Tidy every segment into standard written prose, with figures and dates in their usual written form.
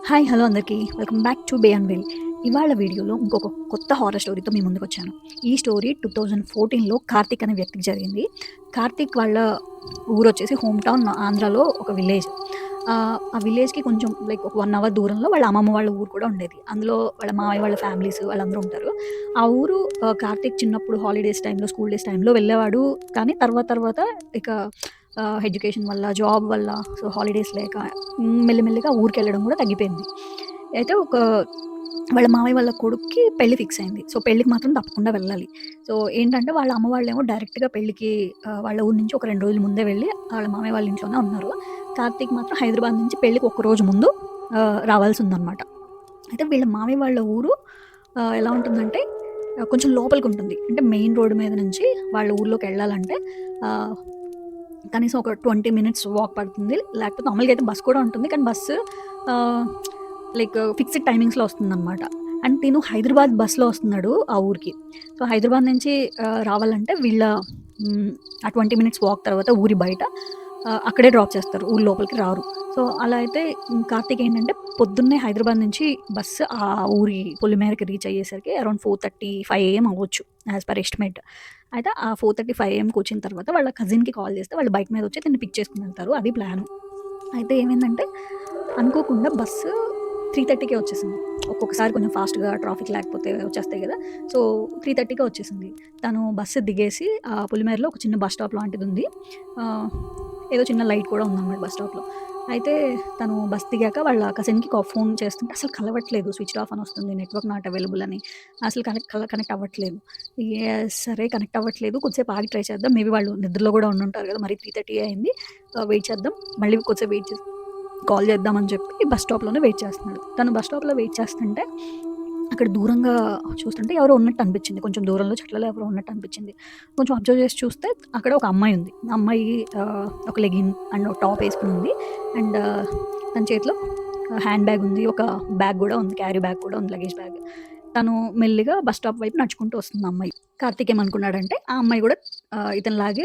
Hi hello అందరికీ welcome back to bay and will. ఇవాళ వీడియోలో ఇంకొక కొత్త హారర్ స్టోరీతో మీ ముందుకు వచ్చాను. ఈ స్టోరీ 2014లో కార్తిక్ అనే వ్యక్తికి జరిగింది. కార్తిక్ వాళ్ళ ఊరు వచ్చేసి హోమ్ టౌన్ ఆంధ్రాలో ఒక విలేజ్. ఆ విలేజ్కి కొంచెం లైక్ ఒక 1 అవర్ దూరంలో వాళ్ళ అమ్మమ్మ వాళ్ళ ఊరు కూడా ఉండేది. అందులో వాళ్ళ మామయ్య వాళ్ళ ఫ్యామిలీస్ వాళ్ళందరూ ఉంటారు. ఆ ఊరు కార్తిక్ చిన్నప్పుడు హాలిడేస్ టైంలో స్కూల్ డేస్ టైంలో వెళ్ళేవాడు. కానీ తర్వాత ఇక ఎడ్యుకేషన్ వల్ల జాబ్ వల్ల సో హాలిడేస్ లేక మెల్లిమెల్లిగా ఊరికెళ్ళడం కూడా తగ్గిపోయింది. అయితే వాళ్ళ మామయ్య వాళ్ళ కొడుక్కి పెళ్లి ఫిక్స్ అయింది. సో పెళ్ళికి మాత్రం తప్పకుండా వెళ్ళాలి. సో ఏంటంటే వాళ్ళ అమ్మ వాళ్ళేమో డైరెక్ట్‌గా పెళ్ళికి వాళ్ళ ఊరు నుంచి ఒక 2 రోజుల ముందే వెళ్ళి వాళ్ళ మామయ్య వాళ్ళ ఇంట్లోనే ఉన్నారు. కార్తీక్ మాత్రం హైదరాబాద్ నుంచి పెళ్ళికి ఒక రోజు ముందు రావాల్సుందనమాట. అయితే వీళ్ళ మామయ్య వాళ్ళ ఊరు ఎలా ఉంటుందంటే కొంచెం లోపలికుంటుంది. అంటే మెయిన్ రోడ్ మీద నుంచి వాళ్ళ ఊర్లోకెళ్ళాలంటే ఆహ్, కనీసం ఒక 20 మినిట్స్ వాక్ పడుతుంది. లేకపోతే మామూలుగా అయితే బస్ కూడా ఉంటుంది. కానీ బస్సు ఆహ్, లైక్ ఫిక్స్డ్ టైమింగ్స్‌లో వస్తుందనమాట. అండ్ తిను హైదరాబాద్ బస్‌లో వస్తున్నాడు ఆ ఊరికి. సో, హైదరాబాద్ నుంచి రావాలంటే ఆ 20 మినిట్స్ వాక్ తర్వాత ఊరి బయట అక్కడే డ్రాప్ చేస్తారు. ఊరు లోపలికి రారు. సో, అలా అయితే కార్తీక్ ఏంటంటే పొద్దున్నే హైదరాబాద్ నుంచి బస్సు ఆ ఊరి పొలిమేరకి రీచ్ అయ్యేసరికి అరౌండ్ 4:30, 5 AM అవ్వచ్చు యాస్ పర్ ఎస్టిమేట్. అయితే ఆ 4:30, 5 AMకి వచ్చిన తర్వాత వాళ్ళ కజిన్‌కి కాల్ చేస్తే వాళ్ళు బైక్ మీద వచ్చి తిన్ని పిక్ చేసుకొని వెళ్తారు. అది ప్లాను. అయితే ఏమైందంటే అనుకోకుండా బస్సు 3:30కే వచ్చేసింది. ఒక్కొక్కసారి కొంచెం ఫాస్ట్‌గా ట్రాఫిక్ లేకపోతే వచ్చేస్తాయి గదా! సో, 3:30కే వచ్చేసింది. తను బస్సు దిగేసి పొలిమేరలో ఒక చిన్న బస్ స్టాప్ లాంటిదుంది. ఆహ్, ఏదో చిన్న లైట్ కూడా ఉందనమాట బస్ స్టాప్‌లో. అయితే తను బస్ దిగాక వాళ్ళ కజిన్‌కి ఫోన్ చేస్తుంటే అసలు కలవట్లేదు. స్విచ్డ్ ఆఫ్ అని వస్తుంది. నెట్వర్క్ నాట్ అవైలబుల్ అని. అసలు కనెక్ట్ అవ్వట్లేదు. సరే కనెక్ట్ అవ్వట్లేదు. కొద్దిసేపు ఆగి ట్రై చేద్దాం. మేబీ వాళ్ళు నిద్రలో గూడా ఉండుంటారు గదా! మరి 3:30 అయింది. వెయిట్ చేద్దాం. మళ్ళీ కొద్దిసేపు వెయిట్ చేసి కాల్ చేద్దామని చెప్పి బస్ స్టాప్‌లోనే వెయిట్ చేస్తున్నాడు. తను బస్ స్టాప్‌లో వెయిట్ చేస్తుంటే అక్కడ దూరంగా చూస్తుంటే ఎవరో ఉన్నట్టు అనిపించింది. కొంచెం దూరంలో చెట్లలో ఎవరో ఉన్నట్టు అనిపించింది. కొంచెం అబ్జర్వ్ చేసి చూస్తే అక్కడ ఒక అమ్మాయి ఉంది. ఆ అమ్మాయి ఒక లెగిన్ అండ్ ఒక టాప్ ఏసుకొని ఉంది. అండ్ తన చేతిలో హ్యాండ్ బ్యాగ్ ఉంది. ఒక బ్యాగ్ గూడా ఉంది. క్యారీ బ్యాగ్ కూడా ఉంది. Luggage bag. తను మెల్లిగా బస్ స్టాప్ వైపు నడుచుకుంటూ వస్తుంది ఆ అమ్మాయి. కార్తీక్ ఏమనుకున్నాడంటే ఆ అమ్మాయి గూడా ఇతనిలాగే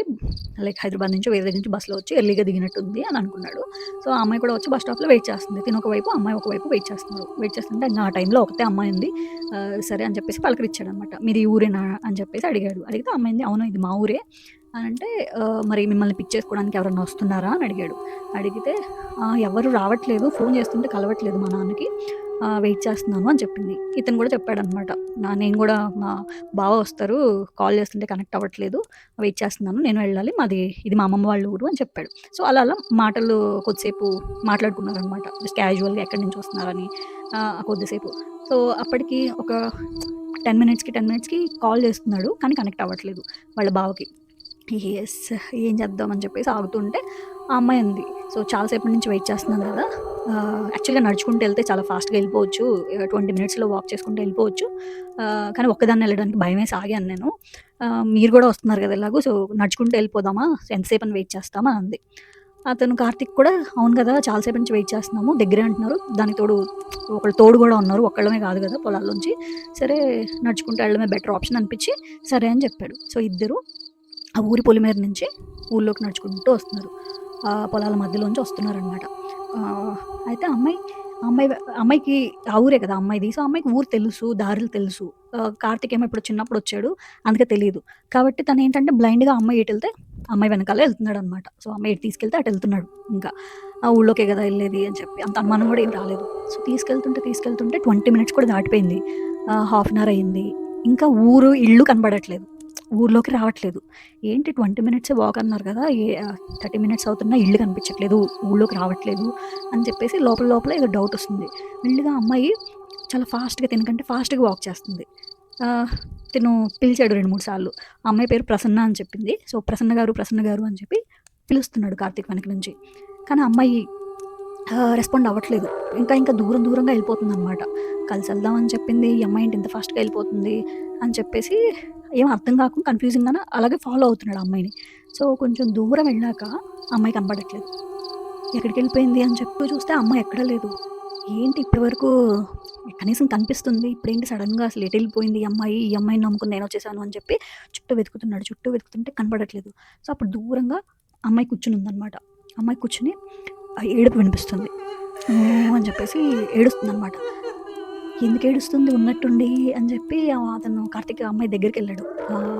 లైక్ హైదరాబాద్ నుంచో వేరే దగ్గర నుంచి బస్‌లో వచ్చి ఎర్లీగా దిగినట్టుంది అని అనుకున్నాడు. సో, ఆ అమ్మాయి కూడా వచ్చి బస్ స్టాప్‌లో వెయిట్ చేస్తుంది. తిను ఒకవైపు, అమ్మాయి ఒకవైపు వెయిట్ చేస్తున్నారు. వెయిట్ చేస్తుంటే ఇంగ ఆ టైంలో ఒకతే అమ్మాయి ఉంది. సరే అని చెప్పేసి పలకరించాడనమాట. "మీది ఈ ఊరేనా?" అని చెప్పేసి అడిగాడు. అడిగితే ఆ అమ్మాయి "అవును ఇది మా ఊరే" అనంటే "మరి మిమ్మల్ని పిక్ చేసుకోవడానికి ఎవరన్నా వస్తున్నారా?" అని అడిగాడు. అడిగితే ఎవరు రావట్లేదు. ఫోన్ చేస్తుంటే కలవట్లేదు మా నాన్నకి. వెయిట్ చేస్తున్నాను అని చెప్పింది. ఇతను కూడా చెప్పాడనమాట. నేను కూడా మా బావ వస్తారు. కాల్ చేస్తుంటే కనెక్ట్ అవ్వట్లేదు. వెయిట్ చేస్తున్నాను. నేను వెళ్ళాలి. ఇది మా అమ్మమ్మ వాళ్ళ ఊరు అని చెప్పాడు. సో, అలా మాటలు కొద్దిసేపు మాట్లాడుకున్నారనమాట. జస్ట్ క్యాజువల్‌గా ఎక్కడి నుంచి వస్తున్నారని కొద్దిసేపు. సో, అప్పటికి ఒక 10 మినిట్స్‌కి కాల్ చేస్తున్నాడు. కానీ కనెక్ట్ అవ్వట్లేదు వాళ్ళ బావకి. యెస్. ఏం చేద్దాం అని చెప్పేసి ఆగుతుంటే ఆ అమ్మాయి అంది. సో, చాలా సేపటి నుంచి వెయిట్ చేస్తున్నాను కదా! యాక్చువల్‌గా నడుచుకుంటూ ఎళ్తే చాలా ఫాస్ట్‌గా ఎళ్ళిపోవచ్చు. 20 మినిట్స్‌లో వాక్ చేసుకుంటూ ఎళ్ళిపోవచ్చు. కానీ ఒక్కదాన్నే ఎళ్ళడానికి భయమేసి ఆగాను నేను. మీరు గూడా వస్తున్నారు కదా! ఎలాగో సో, నడుచుకుంటూ ఎళ్ళిపోదామా? ఎంతసేపని వెయిట్ చేస్తామా? అంది. అతను కార్తీక్ కూడా అవును కదా! చాలా సేపటి నుంచి వెయిట్ చేస్తున్నాము. దగ్గరే అంటున్నారు. దానికి తోడు ఒకళ్ళు తోడు గూడా ఉన్నారు. ఒక్కళ్ళమే కాదు కదా! పొలాల్లోంచి. సరే నడుచుకుంటూ ఎళ్ళడమే బెటర్ ఆప్షన్ అనిపించి సరే అని చెప్పాడు. సో, ఇద్దరు ఆ ఊరి పొలిమేర నుంచి ఊర్లోకి నడుచుకుంటూ వస్తున్నారు. పొలాల మధ్యలోంచి వస్తున్నారనమాట. ఆహ్, అయితే అమ్మాయికి ఆ ఊరే కదా అమ్మాయిది. సో, ఆ అమ్మాయికి ఊరు తెలుసు, దారులు తెలుసు. కార్తీక్ ఏమో ఎప్పుడో చిన్నప్పుడొచ్చాడు. అందుకే తెలీదు. కాబట్టి తనేంటంటే బ్లైండ్‌గా అమ్మాయి ఎటెళ్తే అమ్మాయి వెనకాలే ఎళ్తున్నాడనమాట. సో, అమ్మాయి ఎటు తీసుకెళ్తే అటెళ్తున్నాడు ఇంకా. ఆ ఊళ్ళోకే గదా ఎళ్ళేది అని చెప్పి. అంత అనుమానం గూడా ఏం రాలేదు. సో, తీసుకెళ్తుంటే 20 మినిట్స్ కూడా దాటిపోయింది. హాఫ్ అన్ అవర్ అయింది. ఇంకా ఇల్లు కనబడట్లేదు. ఊర్లోకి రావట్లేదు. ఏంటి 20 మినిట్సే వాక్ అన్నారు గదా! 30 మినిట్స్ అవుతున్నా ఇల్లు కనిపించట్లేదు. ఊళ్ళోకి రావట్లేదు అని చెప్పేసి లోపల ఏదో డౌటొస్తుంది. మెల్లిగా అమ్మాయి చాలా ఫాస్ట్‌గా తినకంటే ఫాస్ట్‌గా వాక్ చేస్తుంది. ఆహ్, తిను పిలిచాడు 2, 3 సార్లు. ఆ అమ్మాయి పేరు ప్రసన్న అని చెప్పింది. సో, ప్రసన్న గారు అని చెప్పి పిలుస్తున్నాడు కార్తీక్ వెనక నుంచి. కానీ ఆ అమ్మాయి రెస్పాండ్ అవ్వట్లేదు. ఇంకా దూరంగా ఎళ్ళిపోతుందనమాట. కలిసెళ్దాం అని చెప్పింది. ఈ అమ్మాయి ఏంటి ఇంత ఫాస్ట్‌గా ఎళ్ళిపోతుంది అని చెప్పేసి ఏం అర్థం కాకుండా కన్‌ఫ్యూజింగ్‌గానే అలాగే ఫాలో అవుతున్నాడు ఆ అమ్మాయిని. సో, కొంచెం దూరం వెళ్ళాక ఆ అమ్మాయి కనపడట్లేదు. ఎక్కడికెళ్ళిపోయింది అని చెప్పి చూస్తే ఆ అమ్మాయి ఎక్కడ లేదు. ఏంటి ఇప్పటి వరకు కనీసం కనిపిస్తుంది. ఇప్పుడేంటి సడెన్‌గా అసలు ఎటెళ్ళిపోయింది ఈ అమ్మాయి? ఈ అమ్మాయిని నమ్ముకొని నేనొచ్చేసాను అని చెప్పి చుట్టూ వెతుకుతున్నాడు. చుట్టూ వెతుకుతుంటే కనపడట్లేదు. సో, అప్పుడు దూరంగా అమ్మాయి కూర్చునుందనమాట. అమ్మాయి కూర్చొని ఏడుపు వినిపిస్తుంది. అని చెప్పేసి ఏడుస్తుందనమాట. ఎందుకు ఏడుస్తుంది ఉన్నట్టుండి అని చెప్పి అతను కార్తీక్ అమ్మాయి దగ్గరికెళ్ళాడు.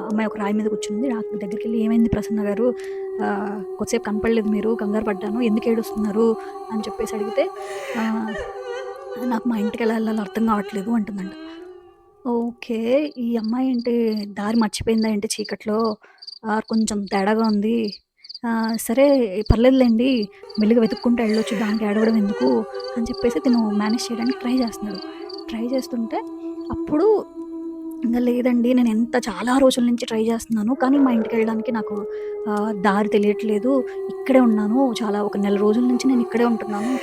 అమ్మాయి ఒక రాయి మీద కూర్చుంది. దగ్గరికెళ్ళి "ఏమైంది ప్రసన్న గారు? కొద్దిసేపు కనపడలేదు మీరు. కంగారు పడ్డాను. ఎందుకు ఏడుస్తున్నారు?" అని చెప్పేసి అడిగితే ఆహ్, "నాకు మా ఇంటికెలా ఎళ్ళాలో అర్థం కావట్లేదు" అంటుందంట. ఓకే. ఈ అమ్మాయి ఏంటి దారి మర్చిపోయిందా ఏంటి చీకట్లో? కొంచెం తేడాగా ఉంది. సరే పర్లేదులెండి. మెల్లిగా వెతుక్కుంటూ ఎళ్ళొచ్చు. దానికి ఏడవడం ఎందుకు అని చెప్పేసి తిను మేనేజ్ చేయడానికి ట్రై చేస్తున్నాడు. ట్రై చేస్తుంటే అప్పుడు ఇంగ లేదండి. నేనెంత చాలా రోజుల నుంచి ట్రై చేస్తున్నాను. కానీ మా ఇంటికెళ్ళడానికి నాకు దారి తెలియట్లేదు. ఇక్కడే ఉన్నాను. ఒక నెల రోజుల నుంచి నేను ఇక్కడే ఉంటున్నాను.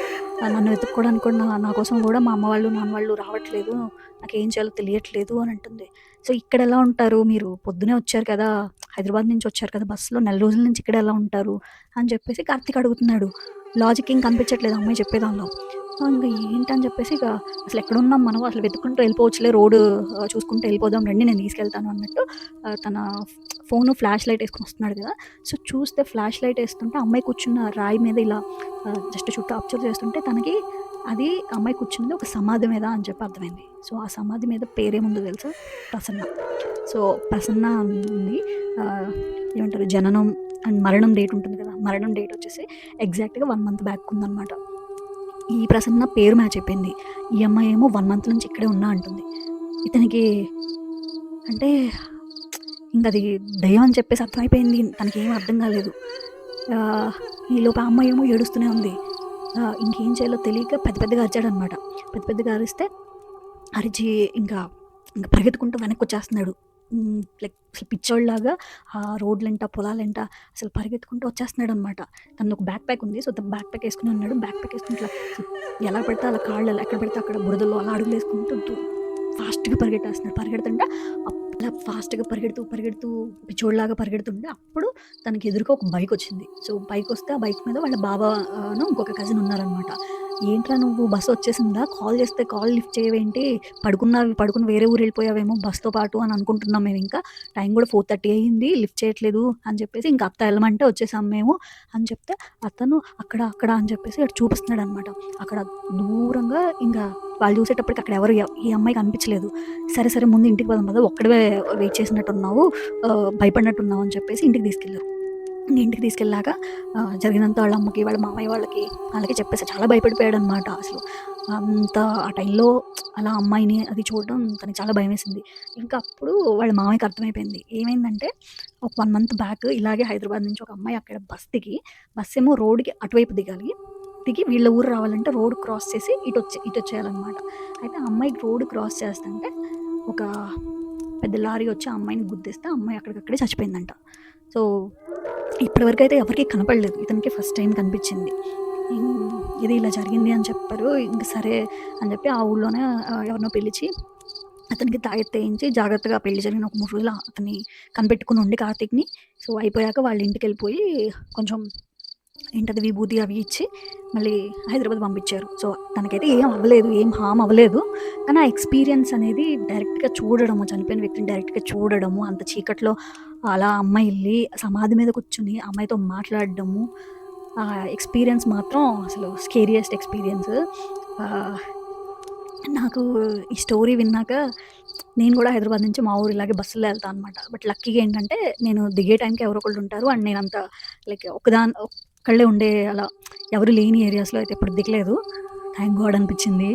నన్ను వెతుక్కోవడానికి కూడా నా కోసం గూడా మా అమ్మ వాళ్ళు, నాన్న వాళ్ళు రావట్లేదు. నాకేం చేయాలో తెలియట్లేదు అని అంటుంది. సో, ఇక్కడెలా ఉంటారు మీరు? పొద్దున్నే వచ్చారు కదా! హైదరాబాద్ నుంచి వచ్చారు కదా! బస్సులో నెల రోజుల నుంచి ఇక్కడే ఎలా ఉంటారు? అని చెప్పేసి కార్తీక్ అడుగుతున్నాడు. లాజిక్ ఏం కనిపించట్లేదు ఆ అమ్మాయి చెప్పే దానిలో. ఇంక ఏంటని చెప్పేసి అసలెక్కడున్నాం మనం? అసలు వెతుక్కుంటూ వెళ్ళిపోవచ్చులే రోడ్డు చూసుకుంటూ వెళ్ళిపోదాం రండి నేను తీసుకెళ్తాను అన్నట్టు తన ఫోను ఫ్లాష్ లైట్ ఏసుకొని వస్తున్నాడు కదా! సో, చూస్తే ఫ్లాష్ లైట్ ఏస్తుంటే అమ్మాయి కూర్చున్న రాయి మీద ఇలా జస్ట్ చుట్టూ అబ్జర్వ్ చేస్తుంటే తనకి అది అమ్మాయి కూర్చున్నది ఒక సమాధి మీద అని చెప్పి అర్థమైంది. సో, ఆ సమాధి మీద పేరేముందో తెలుసా? ప్రసన్న. సో, ప్రసన్న ఉంది. ఆహ్, ఏమంటారు జననం అండ్ మరణం డేట్ ఉంటుంది కదా! మరణం డేట్ వచ్చేసి ఎగ్జాక్ట్‌గా 1 మంత్ బ్యాక్ ఉందనమాట. ఈ ప్రసన్న పేరు మ్యాచ్ అయిపోయింది. ఈ అమ్మాయి ఏమో 1 మంత్ నుంచి ఇక్కడే ఉన్నా అంటుంది. ఇతనికి అంటే ఇంకది దెయ్యం అని చెప్పేసి అర్థమైపోయింది. తనకేం అర్థం కాలేదు. ఈలోపు ఆ అమ్మాయి ఏమో ఏడుస్తూనే ఉంది. ఇంకేం చేయాలో తెలియక పెద్ద పెద్దగా అరిచాడనమాట. పెద్ద పెద్దగా అరిస్తే అరిచి ఇంకా పరిగెత్తుకుంటూ వెనక్కొచ్చేస్తున్నాడు. లైక్ అసలు పిచ్చోడిలాగా ఆ రోడ్లెంట, పొలాలెంట అసలు పరిగెత్తుకుంటూ వచ్చేస్తున్నాడనమాట. తనది ఒక బ్యాక్ ప్యాక్ ఉంది. సో, తను బ్యాక్ ప్యాక్ ఏసుకొని ఉన్నాడు. బ్యాక్ ప్యాక్ ఏసుకొని ఇట్లా ఎలా పడితే అలా కాళ్ళు ఎక్కడ పడితే అక్కడ బురదలో అలా అడుగులేసుకుంటూ ఫాస్ట్‌గా పరిగెట్టేస్తున్నాడు. పరిగెడుతుంటే అలా ఫాస్ట్‌గా పరిగెడుతూ పిచ్చోడిలాగా పరిగెడుతుంటే అప్పుడు తనకి ఎదురుగా ఒక బైకొచ్చింది. సో, బైకొస్తే ఆ బైక్ మీద వాళ్ళ బావ ఇంకొక కజిన్ ఉన్నారనమాట. "ఏంట్రా నువ్వు బస్సు వచ్చేసిందా? కాల్ చేస్తే కాల్ లిఫ్ట్ చేయవేంటి? పడుకుని వేరే ఊరు వెళ్ళిపోయావేమో బస్‌తో పాటు అని అనుకుంటున్నాం మేమింకా. టైం కూడా 4:30 అయింది. లిఫ్ట్ చేయట్లేదు" అని చెప్పేసి ఇంక అత్త ఎళ్ళమంటే వచ్చేసాం మేము అని చెప్తే అతను అక్కడ అని చెప్పేసి అటు చూపిస్తున్నాడనమాట. అక్కడ దూరంగా ఇంక వాళ్ళు చూసేటప్పటికి అక్కడ ఎవరు ఈ అమ్మాయి కనిపించలేదు. సరే ముందు ఇంటికి పోదాం పద ఒక్కడివే వెయిట్ చేసినట్టున్నావు, భయపడినట్టున్నావు అని చెప్పేసి ఇంటికి తీసుకెళ్లారు. ఇంటికి తీసుకెళ్ళాక జరిగినంత వాళ్ళ అమ్మకి, వాళ్ళ మామయ్య వాళ్ళకి చెప్పేసా. చాలా భయపడిపోయాడనమాట అసలు. ఆ టైంలో అలా అమ్మాయిని అది చూడడం తనకి చాలా భయమేసింది. ఇంకా అప్పుడు వాళ్ళ మామయ్యకి అర్థమైపోయింది. ఏమైందంటే ఒక 1 మంత్ బ్యాక్ ఇలాగే హైదరాబాద్ నుంచి ఒక అమ్మాయి అక్కడ బస్సేమో రోడ్డుకి అటువైపు దిగాలి. దిగి వీళ్ళ ఊరు రావాలంటే రోడ్ క్రాస్ చేసి ఇటొచ్చేయాలనమాట. అయితే ఆ అమ్మాయి రోడ్ క్రాస్ చేస్తంటే ఒక పెద్ద లారీ వచ్చి ఆ అమ్మాయిని గుద్దేస్తే ఆ అమ్మాయి అక్కడికక్కడే చచ్చిపోయిందంట. సో, ఇప్పటివరకైతే ఎవరికీ కనపడలేదు. ఇతనికి ఫస్ట్ టైమ్ కనిపించింది. ఇది ఇలా జరిగింది అని చెప్పారు. ఇంక సరే అని చెప్పి ఆ ఊళ్ళోనే ఎవరినో పిలిచి అతనికి తాయెత్తేయించి జాగ్రత్తగా పెళ్లి జరిగిన ఒక 3 రోజులు అతన్ని కనిపెట్టుకొని ఉండి కార్తీక్‌ని. సో, అయిపోయాక వాళ్ళ ఇంటికెళ్ళిపోయి కొంచెం ఏంటది విభూది అవి ఇచ్చి మళ్ళీ హైదరాబాద్ పంపించారు. సో, తనకైతే ఏం అవ్వలేదు. ఏం హార్మ్ అవ్వలేదు. కానీ ఆ ఎక్స్‌పీరియన్స్ అనేది డైరెక్ట్‌గా చూడడము, చనిపోయిన వ్యక్తిని డైరెక్ట్‌గా చూడడము, అంత చీకట్లో అలా అమ్మాయి ఎళ్లి సమాధి మీద కూర్చొని అమ్మాయితో మాట్లాడడము, ఆ ఎక్స్‌పీరియన్స్ మాత్రం అసలు స్కేరియస్ట్ ఎక్స్‌పీరియన్స్. ఆహ్, నాకు ఈ స్టోరీ విన్నాక నేను గూడా హైదరాబాద్ నుంచి మా ఊరు ఇలాగే బస్సులో ఎళ్తా అనమాట. బట్ లక్కీగా ఏంటంటే నేను దిగే టైంకి ఎవరో ఒకళ్ళు ఉంటారు. అండ్ నేనంత లైక్ ఒక్కళ్ళే ఉండే అలా ఎవరు లేని ఏరియాస్‌లో అయితే ఎప్పుడు దిగలేదు. థాంక్ గాడ్ అనిపిచ్చింది.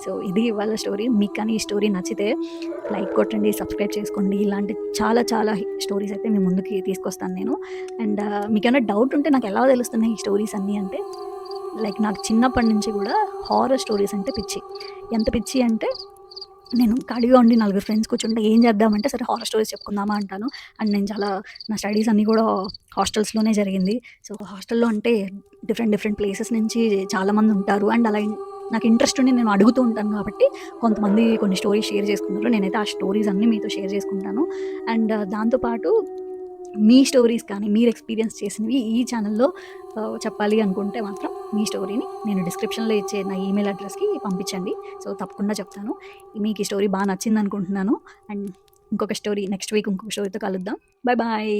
సో, ఇది ఇవాళ స్టోరీ. మీకు కానీ ఈ స్టోరీ నచ్చితే లైక్ కొట్టండి, సబ్స్క్రైబ్ చేసుకోండి. ఇలాంటి చాలా చాలా స్టోరీస్ అయితే మీ ముందుకి తీసుకొస్తాను నేను. అండ్ మీకేమైనా డౌట్ ఉంటే నాకెలా తెలుస్తున్నాయి ఈ స్టోరీస్ అన్నీ అంటే లైక్ నాకు చిన్నప్పటి నుంచి గూడా హారర్ స్టోరీస్ అంటే పిచ్చి. ఎంత పిచ్చి అంటే నేను ఖాళీగా ఉండి నలుగురు ఫ్రెండ్స్ కూర్చుంటే ఏం చేద్దామంటే సరే హారర్ స్టోరీస్ చెప్పుకుందామా అంటాను. అండ్ నేను నా స్టడీస్ అన్నీ కూడా హాస్టల్స్‌లోనే జరిగింది. సో, హాస్టల్‌లో అంటే డిఫరెంట్ ప్లేసెస్ నుంచి చాలామంది ఉంటారు. అండ్ అలా నాకు ఇంట్రెస్ట్ ఉండి నేను అడుగుతూ ఉంటాను కాబట్టి కొంతమంది కొన్ని స్టోరీస్ షేర్ చేసుకున్నారు. నేనైతే ఆ స్టోరీస్ అన్నీ మీతో షేర్ చేసుకుంటాను. అండ్ దాంతో పాటు మీ స్టోరీస్ కానీ మీరు ఎక్స్‌పీరియన్స్ చేసినవి ఈ ఛానెల్‌లో చెప్పాలి అనుకుంటే మాత్రం మీ స్టోరీని నేను డిస్క్రిప్షన్‌లో ఇచ్చే నా ఈమెయిల్ అడ్రెస్‌కి పంపించండి. సో, తప్పకుండా చెప్తాను. మీకు ఈ స్టోరీ నచ్చిందనుకుంటున్నాను. అండ్ నెక్స్ట్ వీక్ ఇంకొక స్టోరీతో కలుద్దాం. Bye bye.